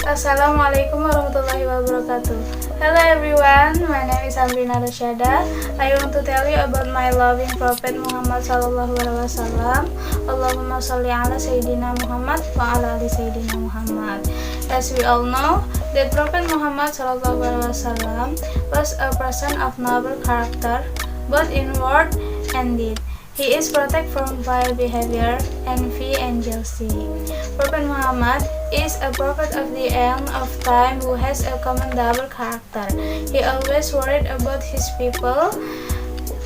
Assalamualaikum warahmatullahi wabarakatuh. Hello everyone, my name is M.Pd. I want to tell you about my loving Prophet Muhammad SAW. Allahumma salli ala Sayyidina Muhammad wa ala ali Sayyidina Muhammad. As we all know, that Prophet Muhammad SAW was a person of noble character, both in word and deed. He is protected from vile behavior, envy, and jealousy. Prophet Muhammad is a prophet of the end of time who has a commendable character. He always worried about his people.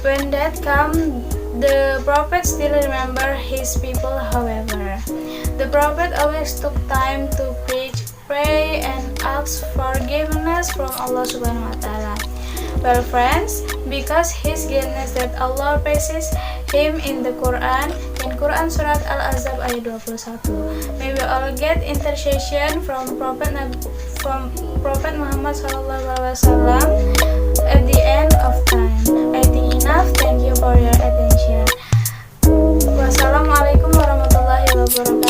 When that comes, the prophet still remember his people, however. The prophet always took time to preach, pray, and ask forgiveness from Allah Subhanahu wa Ta'ala. Well friends, because his goodness that Allah praises him in the Qur'an, in Qur'an Surat Al Ahzab ayat 21. May we all get intercession from Prophet Muhammad SAW at the end of time. I think enough. Thank you for your attention. Wassalamualaikum warahmatullahi wabarakatuh.